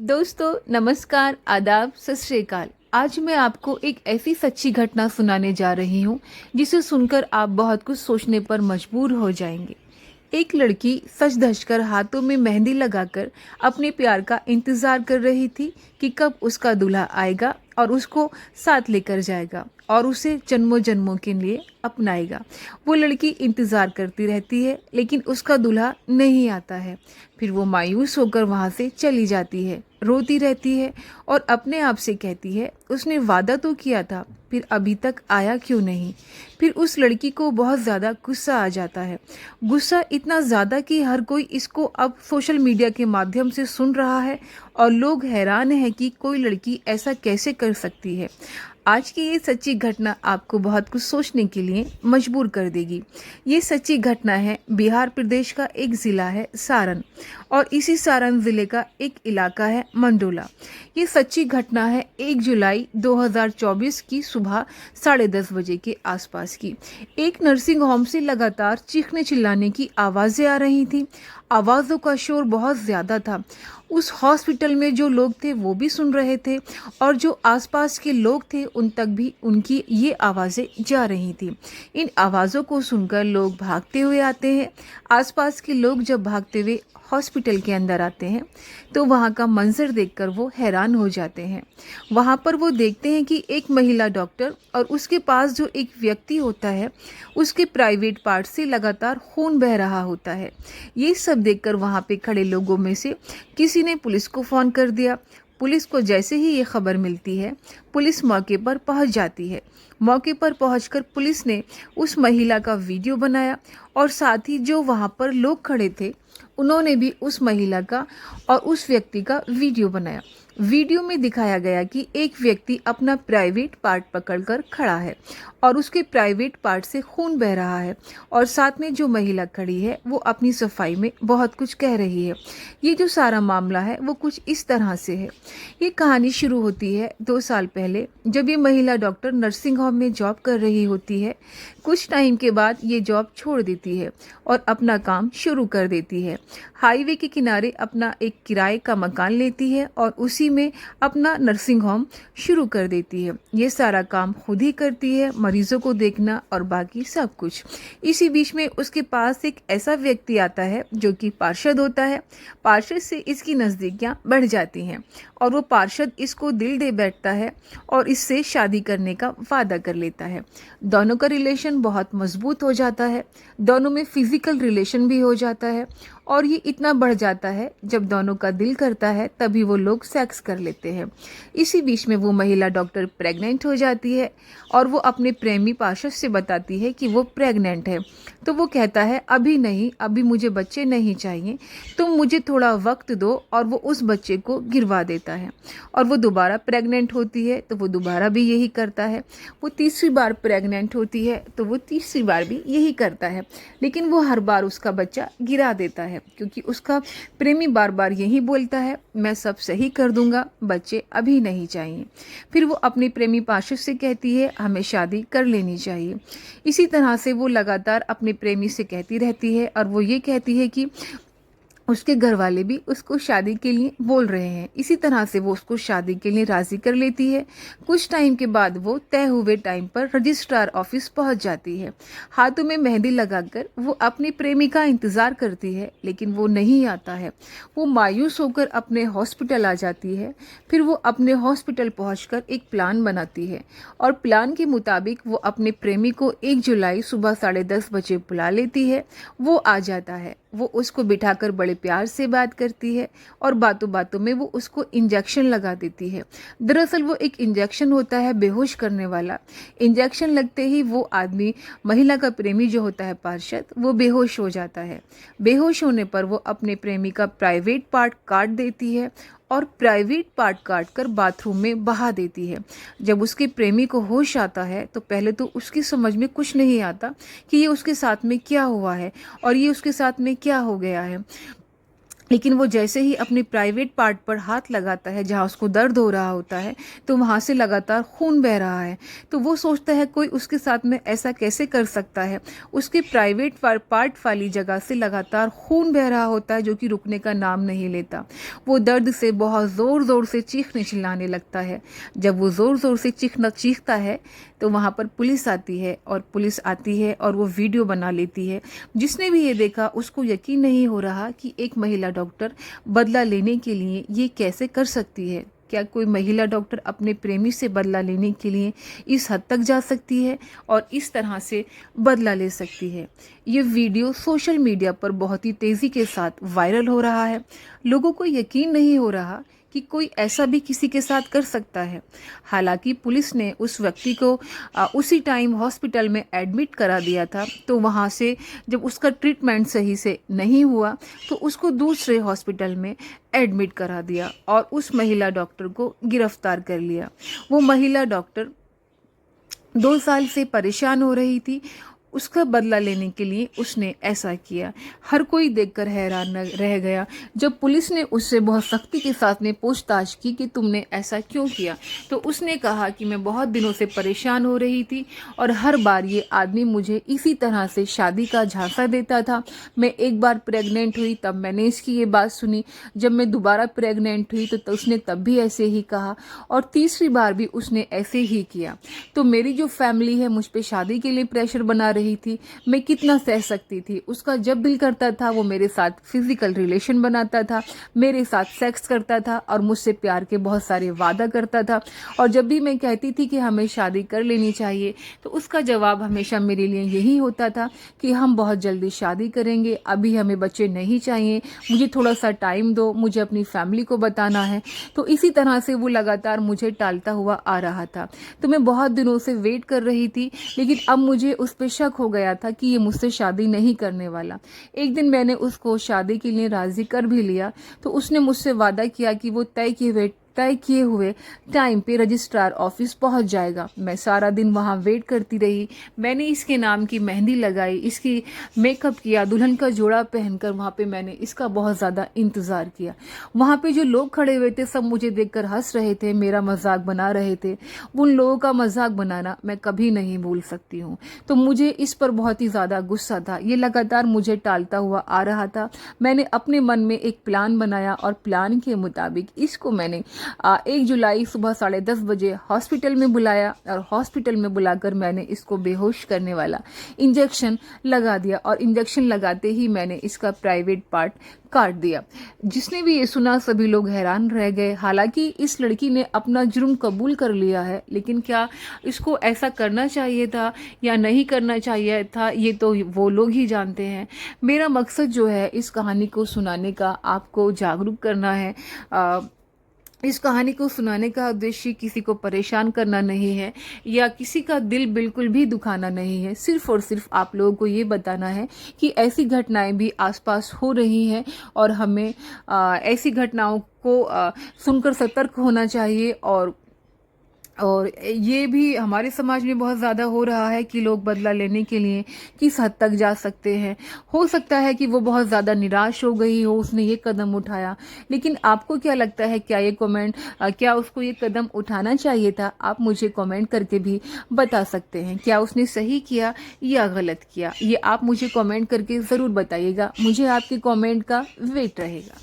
दोस्तों नमस्कार, आदाब, सत श्री अकाल। आज मैं आपको एक ऐसी सच्ची घटना सुनाने जा रही हूँ जिसे सुनकर आप बहुत कुछ सोचने पर मजबूर हो जाएंगे। एक लड़की सज धज कर हाथों में मेहंदी लगाकर अपने प्यार का इंतजार कर रही थी कि कब उसका दूल्हा आएगा और उसको साथ लेकर जाएगा और उसे जन्मों जन्मों के लिए अपनाएगा। वो लड़की इंतजार करती रहती है लेकिन उसका दूल्हा नहीं आता है। फिर वो मायूस होकर वहाँ से चली जाती है, रोती रहती है और अपने आप से कहती है उसने वादा तो किया था, फिर अभी तक आया क्यों नहीं। फिर उस लड़की को बहुत ज़्यादा गुस्सा आ जाता है। गुस्सा इतना ज़्यादा कि हर कोई इसको अब सोशल मीडिया के माध्यम से सुन रहा है और लोग हैरान हैं कि कोई लड़की ऐसा कैसे कर सकती है। आज की ये सच्ची घटना आपको बहुत कुछ सोचने के लिए मजबूर कर देगी। ये सच्ची घटना है बिहार प्रदेश का एक ज़िला है सारण और इसी सारण ज़िले का एक इलाका है मंडोला। ये सच्ची घटना है 1 जुलाई 2024 की सुबह 10:30 बजे के आसपास की। एक नर्सिंग होम से लगातार चीखने चिल्लाने की आवाज़ें आ रही थी। आवाज़ों का शोर बहुत ज़्यादा था। उस हॉस्पिटल में जो लोग थे वो भी सुन रहे थे और जो आसपास के लोग थे उन तक भी उनकी ये आवाज़ें जा रही थी। इन आवाज़ों को सुनकर लोग भागते हुए आते हैं। आसपास के लोग जब भागते हुए हॉस्पिटल के अंदर आते हैं तो वहाँ का मंजर देखकर वो हैरान हो जाते हैं। वहाँ पर वो देखते हैं कि एक महिला डॉक्टर और उसके पास जो एक व्यक्ति होता है उसके प्राइवेट पार्ट से लगातार खून बह रहा होता है। ये सब देखकर वहाँ पे खड़े लोगों में से किसी ने पुलिस को फ़ोन कर दिया। पुलिस को जैसे ही ये खबर मिलती है पुलिस मौके पर पहुंच जाती है। मौके पर पहुंचकर पुलिस ने उस महिला का वीडियो बनाया और साथ ही जो वहाँ पर लोग खड़े थे उन्होंने भी उस महिला का और उस व्यक्ति का वीडियो बनाया। वीडियो में दिखाया गया कि एक व्यक्ति अपना प्राइवेट पार्ट पकड़कर खड़ा है और उसके प्राइवेट पार्ट से खून बह रहा है और साथ में जो महिला खड़ी है वो अपनी सफाई में बहुत कुछ कह रही है। ये जो सारा मामला है वो कुछ इस तरह से है। ये कहानी शुरू होती है 2 साल पहले जब ये महिला डॉक्टर नर्सिंग होम में जॉब कर रही होती है। कुछ टाइम के बाद ये जॉब छोड़ देती है और अपना काम शुरू कर देती है। हाईवे के किनारे अपना एक किराए का मकान लेती है और उसी में अपना नर्सिंग होम शुरू कर देती है। ये सारा काम खुद ही करती है, मरीजों को देखना और बाकी सब कुछ। इसी बीच में उसके पास एक ऐसा व्यक्ति आता है जो कि पार्षद होता है। पार्षद से इसकी नज़दीकियाँ बढ़ जाती हैं और वो पार्षद इसको दिल दे बैठता है और इससे शादी करने का वादा कर लेता है। दोनों का रिलेशन बहुत मजबूत हो जाता है, दोनों में फिजिकल रिलेशन भी हो जाता है और ये इतना बढ़ जाता है जब दोनों का दिल करता है तभी वो लोग सेक्स कर लेते हैं। इसी बीच में वो महिला डॉक्टर प्रेग्नेंट हो जाती है और वो अपने प्रेमी पार्षद से बताती है कि वो प्रेग्नेंट है। तो वो कहता है अभी नहीं, अभी मुझे बच्चे नहीं चाहिए, तुम मुझे थोड़ा वक्त दो, और वो उस बच्चे को गिरवा देता है और वो दोबारा प्रेग्नेंट होती है तो वो दोबारा भी यही करता है। वो तीसरी बार प्रेग्नेंट होती है तो वो तीसरी बार भी यही करता है, लेकिन वो हर बार उसका बच्चा गिरा देता है क्योंकि उसका प्रेमी बार बार यही बोलता है मैं सब सही कर दूंगा, बच्चे अभी नहीं चाहिए। फिर वो अपने प्रेमी पार्षद से कहती है हमें शादी कर लेनी चाहिए। इसी तरह से वो लगातार अपने प्रेमी से कहती रहती है और वो ये कहती है कि उसके घर वाले भी उसको शादी के लिए बोल रहे हैं। इसी तरह से वो उसको शादी के लिए राज़ी कर लेती है। कुछ टाइम के बाद वो तय हुए टाइम पर रजिस्ट्रार ऑफिस पहुंच जाती है। हाथों में मेहंदी लगाकर वो अपनी प्रेमी का इंतज़ार करती है लेकिन वो नहीं आता है। वो मायूस होकर अपने हॉस्पिटल आ जाती है। फिर वो अपने हॉस्पिटल पहुंचकर एक प्लान बनाती है और प्लान के मुताबिक वो अपने प्रेमी को 1 जुलाई सुबह 10:30 बजे बुला लेती है। वो आ जाता है, वो उसको बिठाकर बड़े प्यार से बात करती है और बातों बातों में वो उसको इंजेक्शन लगा देती है। दरअसल वो एक इंजेक्शन होता है बेहोश करने वाला। इंजेक्शन लगते ही वो आदमी, महिला का प्रेमी जो होता है पार्षद, वो बेहोश हो जाता है। बेहोश होने पर वो अपने प्रेमी का प्राइवेट पार्ट काट देती है और प्राइवेट पार्ट काट कर बाथरूम में बहा देती है। जब उसके प्रेमी को होश आता है तो पहले तो उसकी समझ में कुछ नहीं आता कि ये उसके साथ में क्या हुआ है और ये उसके साथ में क्या हो गया है। लेकिन वो जैसे ही अपने प्राइवेट पार्ट पर हाथ लगाता है जहाँ उसको दर्द हो रहा होता है, तो वहाँ से लगातार खून बह रहा है। तो वो सोचता है कोई उसके साथ में ऐसा कैसे कर सकता है। उसके प्राइवेट पार्ट वाली जगह से लगातार खून बह रहा होता है जो कि रुकने का नाम नहीं लेता। वो दर्द से बहुत ज़ोर ज़ोर से चीखने चिल्लाने लगता है। जब वो ज़ोर ज़ोर से चीखता है तो वहाँ पर पुलिस आती है, और पुलिस आती है और वो वीडियो बना लेती है। जिसने भी ये देखा उसको यकीन नहीं हो रहा कि एक महिला डॉक्टर बदला लेने के लिए ये कैसे कर सकती है। क्या कोई महिला डॉक्टर अपने प्रेमी से बदला लेने के लिए इस हद तक जा सकती है और इस तरह से बदला ले सकती है। ये वीडियो सोशल मीडिया पर बहुत ही तेज़ी के साथ वायरल हो रहा है। लोगों को यकीन नहीं हो रहा कि कोई ऐसा भी किसी के साथ कर सकता है। हालांकि पुलिस ने उस व्यक्ति को उसी टाइम हॉस्पिटल में एडमिट करा दिया था। तो वहाँ से जब उसका ट्रीटमेंट सही से नहीं हुआ तो उसको दूसरे हॉस्पिटल में एडमिट करा दिया और उस महिला डॉक्टर को गिरफ्तार कर लिया। वो महिला डॉक्टर 2 साल से परेशान हो रही थी। उसका बदला लेने के लिए उसने ऐसा किया। हर कोई देखकर हैरान रह गया। जब पुलिस ने उससे बहुत सख्ती के साथ में पूछताछ की कि तुमने ऐसा क्यों किया, तो उसने कहा कि मैं बहुत दिनों से परेशान हो रही थी और हर बार ये आदमी मुझे इसी तरह से शादी का झांसा देता था। मैं एक बार प्रेग्नेंट हुई तब मैंने इसकी ये बात सुनी। जब मैं दोबारा प्रेग्नेंट हुई तो उसने तब भी ऐसे ही कहा, और तीसरी बार भी उसने ऐसे ही किया। तो मेरी जो फैमिली है मुझ पे शादी के लिए प्रेशर बना रही थी। मैं कितना सह सकती थी। उसका जब दिल करता था वो मेरे साथ फिजिकल रिलेशन बनाता था, मेरे साथ सेक्स करता था और मुझसे प्यार के बहुत सारे वादा करता था। और जब भी मैं कहती थी कि हमें शादी कर लेनी चाहिए तो उसका जवाब हमेशा मेरे लिए यही होता था कि हम बहुत जल्दी शादी करेंगे, अभी हमें बच्चे नहीं चाहिए, मुझे थोड़ा सा टाइम दो, मुझे अपनी फैमिली को बताना है। तो इसी तरह से वो लगातार मुझे टालता हुआ आ रहा था। तो मैं बहुत दिनों से वेट कर रही थी, लेकिन अब मुझे उस पर शक हो गया था कि ये मुझसे शादी नहीं करने वाला। एक दिन मैंने उसको शादी के लिए राजी कर भी लिया। तो उसने मुझसे वादा किया कि वो तय किए हुए टाइम पे रजिस्ट्रार ऑफिस पहुंच जाएगा। मैं सारा दिन वहां वेट करती रही। मैंने इसके नाम की मेहंदी लगाई, इसकी मेकअप किया, दुल्हन का जोड़ा पहनकर वहां पे मैंने इसका बहुत ज़्यादा इंतज़ार किया। वहां पे जो लोग खड़े हुए थे सब मुझे देखकर हंस रहे थे, मेरा मजाक बना रहे थे। उन लोगों का मजाक बनाना मैं कभी नहीं भूल सकती हूँ। तो मुझे इस पर बहुत ही ज़्यादा गुस्सा था। ये लगातार मुझे टालता हुआ आ रहा था। मैंने अपने मन में एक प्लान बनाया और प्लान के मुताबिक इसको मैंने 1 जुलाई सुबह 10:30 बजे हॉस्पिटल में बुलाया, और हॉस्पिटल में बुलाकर मैंने इसको बेहोश करने वाला इंजेक्शन लगा दिया, और इंजेक्शन लगाते ही मैंने इसका प्राइवेट पार्ट काट दिया। जिसने भी ये सुना सभी लोग हैरान रह गए। हालांकि इस लड़की ने अपना जुर्म कबूल कर लिया है, लेकिन क्या इसको ऐसा करना चाहिए था या नहीं करना चाहिए था ये तो वो लोग ही जानते हैं। मेरा मकसद जो है इस कहानी को सुनाने का, आपको जागरूक करना है। इस कहानी को सुनाने का उद्देश्य किसी को परेशान करना नहीं है या किसी का दिल बिल्कुल भी दुखाना नहीं है। सिर्फ और सिर्फ आप लोगों को ये बताना है कि ऐसी घटनाएं भी आसपास हो रही हैं और हमें ऐसी घटनाओं को सुनकर सतर्क होना चाहिए। और ये भी हमारे समाज में बहुत ज़्यादा हो रहा है कि लोग बदला लेने के लिए किस हद तक जा सकते हैं। हो सकता है कि वो बहुत ज़्यादा निराश हो गई हो, उसने ये कदम उठाया। लेकिन आपको क्या लगता है, क्या उसको ये कदम उठाना चाहिए था? आप मुझे कमेंट करके भी बता सकते हैं। क्या उसने सही किया या गलत किया, ये आप मुझे कमेंट करके ज़रूर बताइएगा। मुझे आपके कमेंट का वेट रहेगा।